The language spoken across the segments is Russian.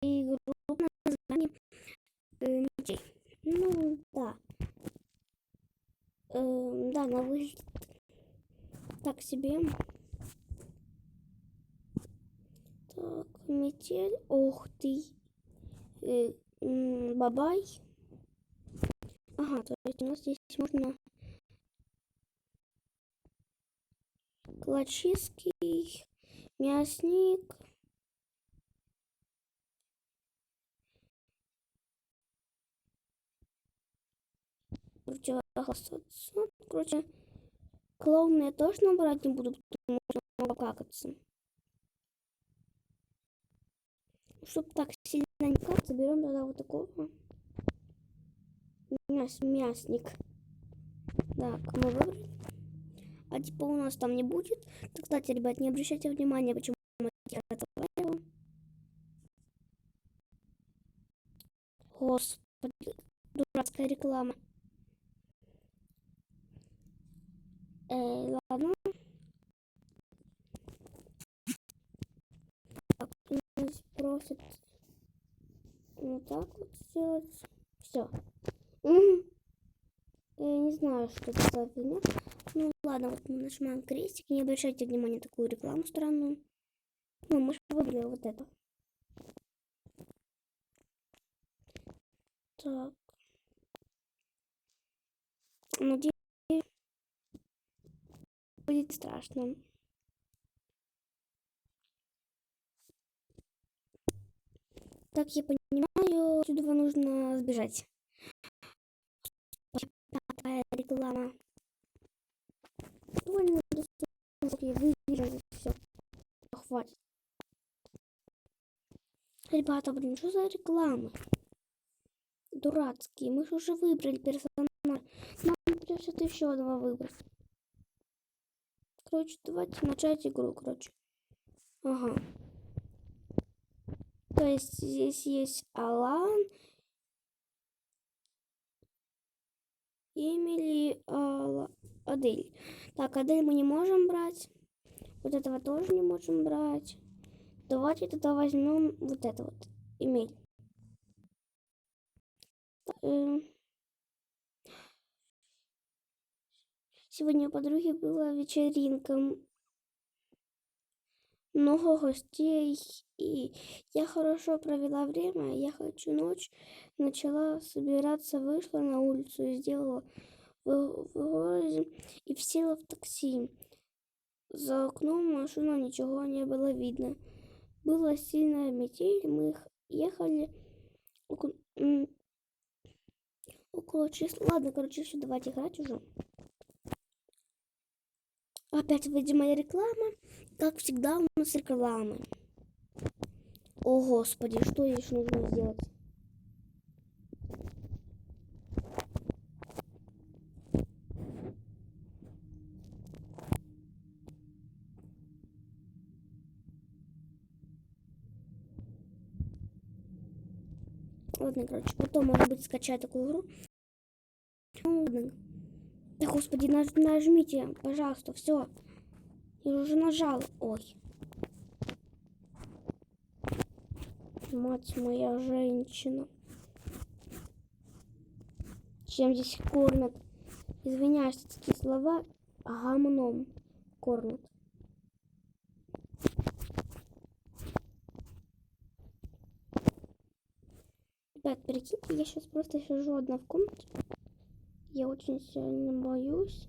игру под названием мечей. Ну, да. Да, она выглядит так себе. Так, метель. Ох ты. Бабай. Ага, то есть у нас здесь можно Клочиский, мясник. Противостоять. Короче, клоуны я тоже набрать не буду, потому что много какаться. Чтобы так сильно не какаться, берем тогда вот такого. Мясник. Так, мы выбрали. А типа у нас там не будет. Так, кстати, ребят, не обращайте внимания, почему я этого. Господи, дурацкая реклама. Ладно. Так, нас просят вот так вот сделать. Все. Я не знаю, что это за фигня. Ну ладно, вот мы нажимаем крестик. Не обращайте внимания на такую рекламу странную. Ну, мы же выбрали вот это. Так. Надеюсь, будет страшно. Так, я понимаю, отсюда нужно сбежать. Такая реклама. Довольно я выбежал, все. Хватит. Ребята, блин, что за рекламы? Дурацкие. Мы же уже выбрали персонажа. Нам придется еще одного выбрать. Короче, давайте начать игру, короче. Ага. То есть здесь есть Алан, Эмили, Адель. Так, Адель мы не можем брать. Вот этого тоже не можем брать. Давайте тогда возьмем вот это вот. Эмиль. Сегодня у подруги была вечеринка. Много гостей. И я хорошо провела время. Я хочу ночь. Начала собираться, вышла на улицу и сделала в городе. И села в такси. За окном машину ничего не было видно. Была сильная метель. Мы ехали около числа. Ладно, короче, все, давайте играть уже. Опять выйдет моя реклама. Как всегда у нас рекламы. О, Господи, что еще нужно сделать? Ладно, короче, потом, может быть, скачать такую игру. Ладно. Да, Господи, нажмите, пожалуйста, все. Я уже нажал. Ой. Мать моя женщина. Чем здесь кормят? Извиняюсь, такие слова гамном кормят. Ребят, прикиньте, я сейчас просто сижу одна в комнате. Я очень сильно боюсь.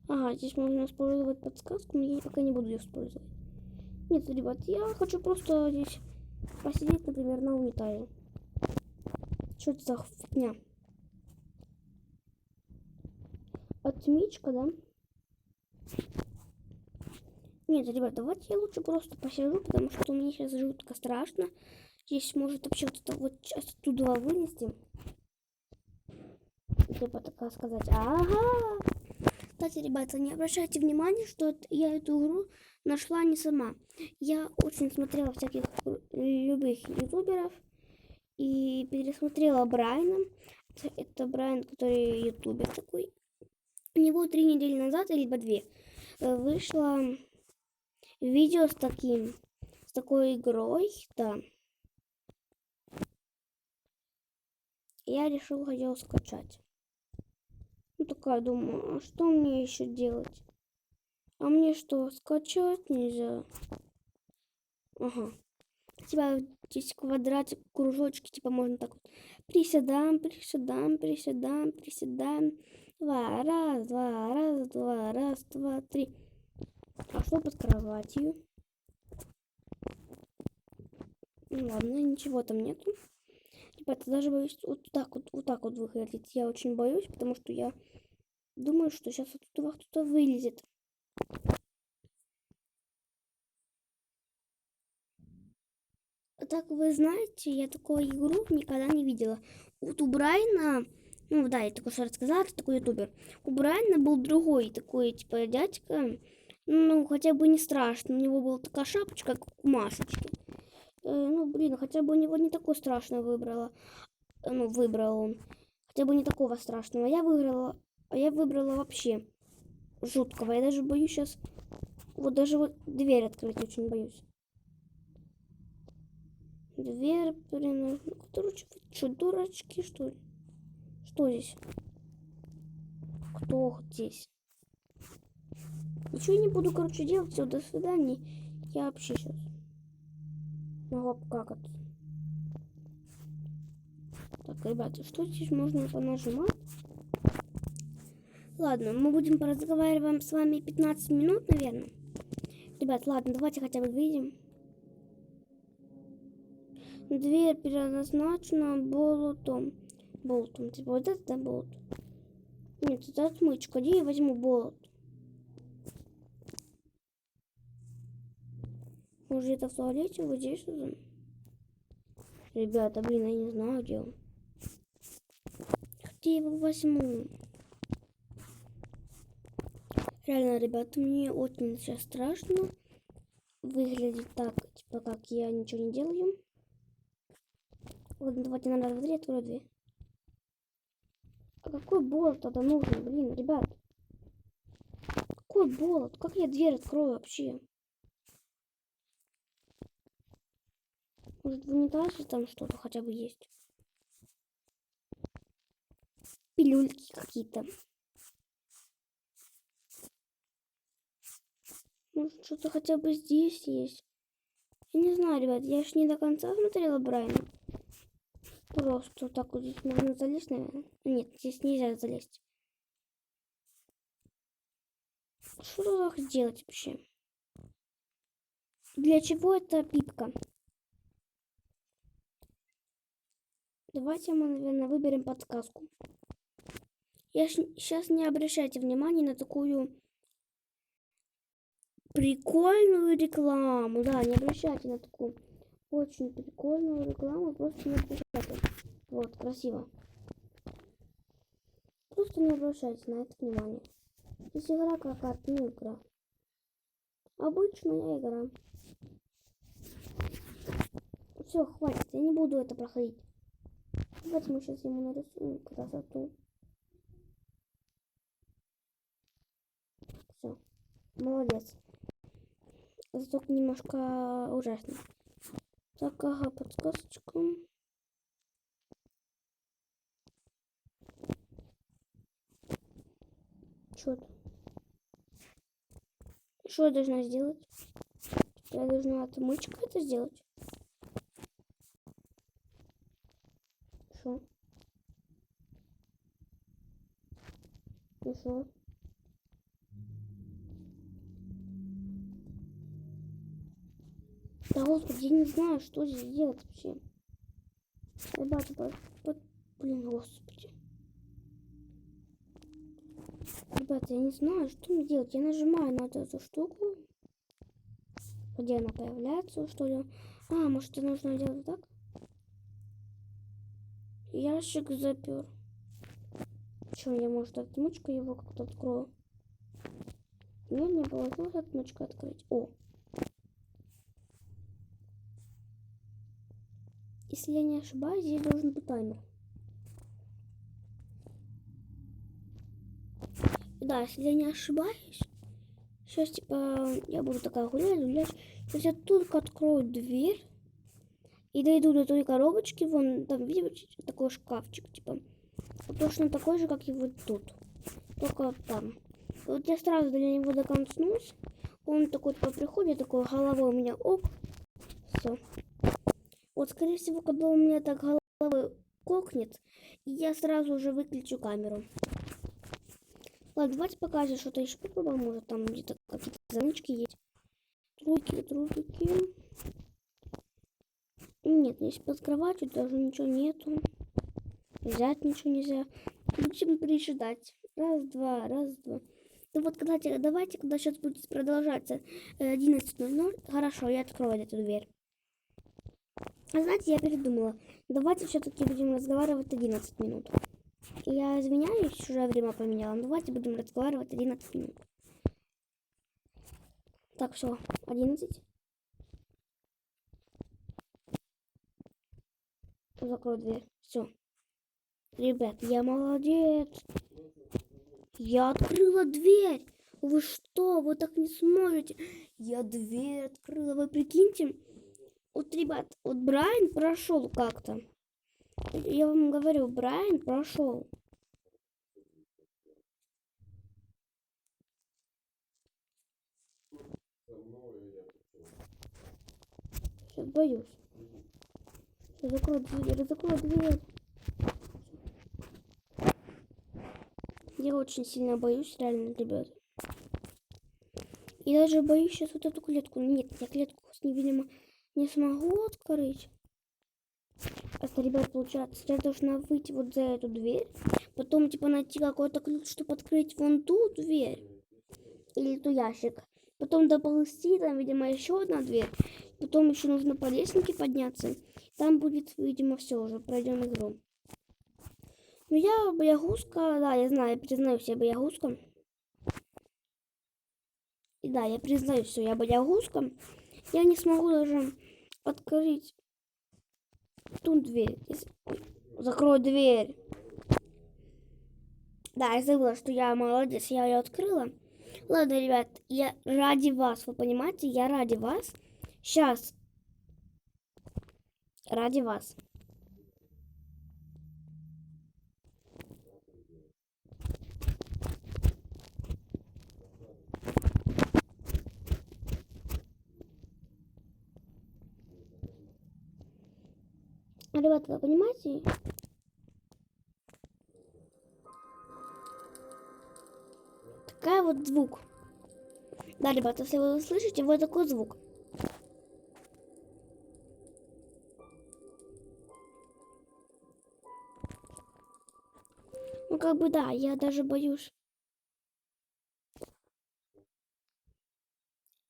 Ага, здесь можно использовать подсказку, но я пока не буду ее использовать. Нет, ребят, я хочу просто здесь посидеть, например, на унитазе. Что это за фигня? Отмечка, да? Нет, ребят, давайте я лучше просто посижу, потому что мне сейчас жутко страшно. Здесь может вообще вот сейчас оттуда вынести. Типа такая сказать. Ага. Кстати, ребята, не обращайте внимания, что я эту игру нашла не сама. Я очень смотрела всяких любых ютуберов и пересмотрела Брайана. Это Брайан, который ютубер такой. У него 3 недели назад, либо 2, вышло видео с такой игрой, да. Я решил ее скачать. Ну, такая, думаю, а что мне еще делать? А мне что, скачать нельзя? Ага. Типа здесь квадратик, кружочки, типа можно так вот. Приседаем, приседаем, приседаем, приседаем. Два, раз, два, раз, два, раз, два, три. А что под кроватью? Ну ладно, ничего там нету. Ребята, даже боюсь вот так вот выходить. Я очень боюсь, потому что я думаю, что сейчас оттуда кто-то вылезет. Так вы знаете, я такую игру никогда не видела. Вот у Брайана, ну да, я только что рассказала, это такой ютубер. У Брайана был другой такой, типа, дядька. Ну, хотя бы не страшно. У него была такая шапочка, как у Машечки. Ну, блин, хотя бы у него не такое страшное выбрала. Ну, выбрал он. Хотя бы не такого страшного. Я выбрала вообще жуткого. Я даже боюсь сейчас. Вот даже вот дверь открыть очень боюсь. Дверь, блин. Короче, вы что, дурачки, что ли? Что здесь? Кто здесь? Ничего не буду, короче, делать. Все, до свидания. Я вообще сейчас могу обкакаться. Так, ребята, что здесь можно понажимать? Ладно, мы будем поразговаривать с вами 15 минут, наверное. Ребят, ладно, давайте хотя бы выйдем. Дверь предназначена болотом. Болтом. Типа вот это болт. Нет, это отмычка. Где я возьму болот? Может, это в туалете? Вот здесь уже? Ребята, блин, я не знаю, где он. Где я его возьму? Реально, ребята, мне очень сейчас страшно. Выглядит так, типа, как я ничего не делаю. Ладно, давайте на раз, два, три, открою дверь. А какой болот тогда нужен, блин, ребят? Какой болот? Как я дверь открою вообще? Может, в унитазе там что-то хотя бы есть? Пилюльки какие-то. Может, что-то хотя бы здесь есть? Я не знаю, ребят, я ж не до конца смотрела Брайана. Просто вот так вот здесь можно залезть, наверное. Нет, здесь нельзя залезть. Что тут делать вообще? Для чего эта пипка? Давайте мы, наверное, выберем подсказку. Сейчас не обращайте внимания на такую прикольную рекламу. Да, не обращайте на такую очень прикольную рекламу. Просто не обращайте. Вот, красиво. Просто не обращайте на это внимание. Здесь игра какая-то, не игра. Обычная игра. Все, хватит, я не буду это проходить. Давайте мы сейчас ему нарисуем красоту. Все, молодец. Это только немножко ужасно. Так, ага, подсказочка. Что это? Что я должна сделать? Я должна отмычкой это сделать? Что? И что? Да господи, я не знаю, что здесь делать вообще. Ребята, блин, господи. Ребята, я не знаю, что мне делать. Я нажимаю на вот эту штуку. Где она появляется, что ли? А, может, это нужно делать так? Ящик запер. Что, я, может, отмычкой его как-то открою? Мне не получилось отмычкой открыть. О! Если я не ошибаюсь, здесь должен быть таймер. Да, если я не ошибаюсь, сейчас, типа, я буду такая гулять. Сейчас я только открою дверь, И дойду до той коробочки, вон там, видите, такой шкафчик, типа. Вот точно такой же, как и вот тут. Только вот там. Вот я сразу до него докоснусь. Он такой типа приходит, такой головой у меня, оп, все. Вот, скорее всего, когда у меня так головой кокнет, я сразу же выключу камеру. Ладно, давайте покажем что-то еще попробуем. Может, там где-то какие-то занычки есть. Трубки. Нет, здесь под кроватью даже ничего нету. Взять ничего нельзя. Будем прижидать. Раз, два. Ну вот, давайте, когда сейчас будет продолжаться 11:00, хорошо, я открою эту дверь. А знаете, я передумала. Давайте все-таки будем разговаривать 11 минут. Я извиняюсь, уже время поменяла. Давайте будем разговаривать 11 минут. Так, все, 11. Закрой дверь. Все. Ребят, я молодец. Я открыла дверь. Вы что? Вы так не сможете. Я дверь открыла. Вы прикиньте. Вот, ребят, вот Брайан прошел как-то. Я вам говорю, Брайан прошел. Сейчас боюсь. Закрой дверь. Я очень сильно боюсь, реально, ребят. И даже боюсь сейчас вот эту клетку. Нет, я клетку видимо, не смогу открыть. Это, ребят, получается, я должна выйти вот за эту дверь. Потом, типа, найти какой-то ключ, чтобы открыть вон ту дверь. Или ту ящик. Потом доползти, там, видимо, еще одна дверь. Потом еще нужно по лестнике подняться. Там будет, видимо, все, уже пройдем игру. Ну, я боягузка, да, я знаю, я признаюсь, я боягузка. И да, я признаюсь, что я боягузка. Я не смогу даже открыть ту дверь. Закрой дверь. Да, я забыла, что я молодец, я ее открыла. Ладно, ребят, я ради вас, вы понимаете, я ради вас. Сейчас. Ради вас. Ребята, вы понимаете? Такая вот звук. Да, ребята, если вы слышите, вот такой звук. Ну, как бы, да, я даже боюсь.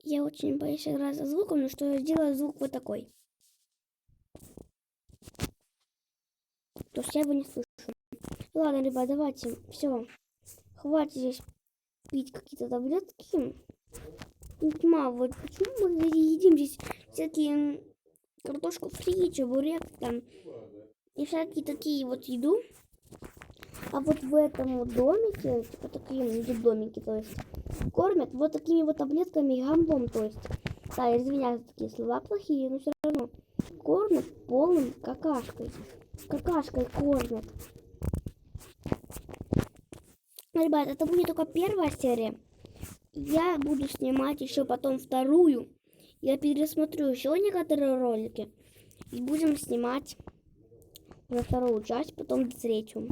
Я очень боюсь играть за звуком, но что я сделаю звук вот такой. То есть я его не слышу. Ладно, ребят, давайте, все. Хватит здесь пить какие-то таблетки. Не понимаю, вот почему мы едим здесь всякие картошку фри, чебурек там и всякие такие вот еду. А вот в этом вот домике, типа такие домики, то есть кормят вот такими вот таблетками и гамбом, то есть. Да, я извиняюсь за такие слова плохие, но все равно кормят полным какашкой. Какашкой кормят. Ребят, это будет только первая серия. Я буду снимать еще потом вторую. Я пересмотрю еще некоторые ролики. И будем снимать на вторую часть, потом третью.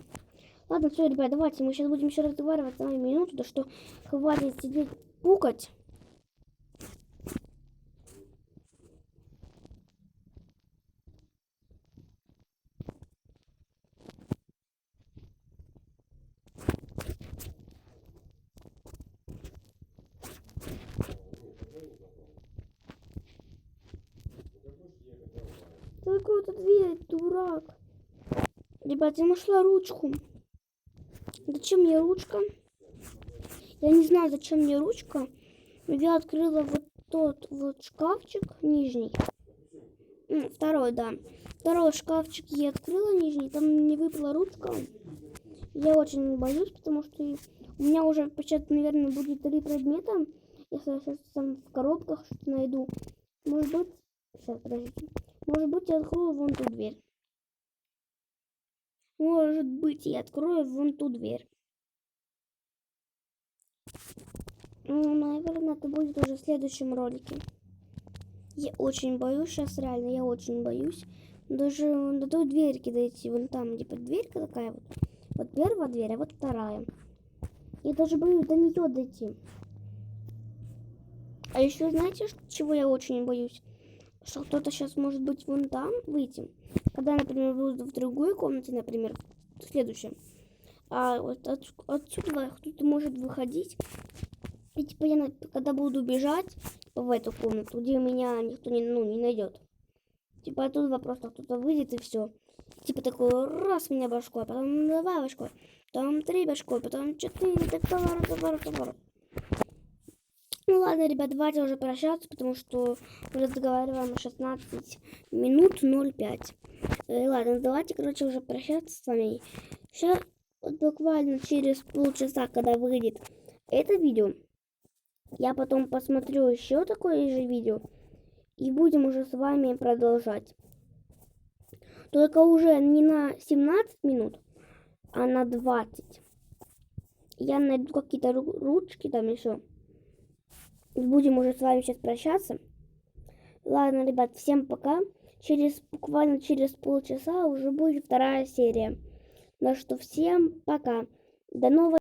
Ладно, все, ребят, давайте мы сейчас будем еще разговаривать с вами минуту, то что хватит сидеть пукать. Какой-то дверь, дурак. Ребят, я нашла ручку. Зачем мне ручка? Я не знаю, зачем мне ручка. Но я открыла вот тот вот шкафчик нижний. Второй, да. Второй шкафчик я открыла нижний. Там мне выпала ручка. Я очень боюсь, потому что у меня уже почти, наверное, будет 3 предмета. Если я сейчас там в коробках что-то найду. Может быть... Сейчас, подождите. Может быть, я открою вон ту дверь. Может быть, я открою вон ту дверь. Ну, наверное, это будет уже в следующем ролике. Я очень боюсь сейчас, реально, я очень боюсь. Даже до той дверки дойти. Вон там, типа, дверька такая вот. Вот первая дверь, а вот вторая. Я даже боюсь до нее дойти. А еще знаете, чего я очень боюсь? Что кто-то сейчас может быть вон там выйти. Когда, например, буду в другой комнате, например, в следующем. А вот отсюда кто-то может выходить. И типа я, когда буду бежать в эту комнату, где меня никто не найдет. Типа оттуда просто кто-то выйдет и все. Типа такой раз меня башкой, потом 2 башкой, потом 3 башкой, потом 4, так поворот. Ну ладно, ребят, давайте уже прощаться, потому что мы разговариваем 16 минут 05. Ладно, давайте, короче, уже прощаться с вами. Сейчас вот буквально через полчаса, когда выйдет это видео, я потом посмотрю еще такое же видео и будем уже с вами продолжать. Только уже не на 17 минут, а на 20. Я найду какие-то ручки там еще. Будем уже с вами сейчас прощаться. Ладно, ребят, всем пока. Буквально через полчаса уже будет 2-я серия. Так что всем пока. До новых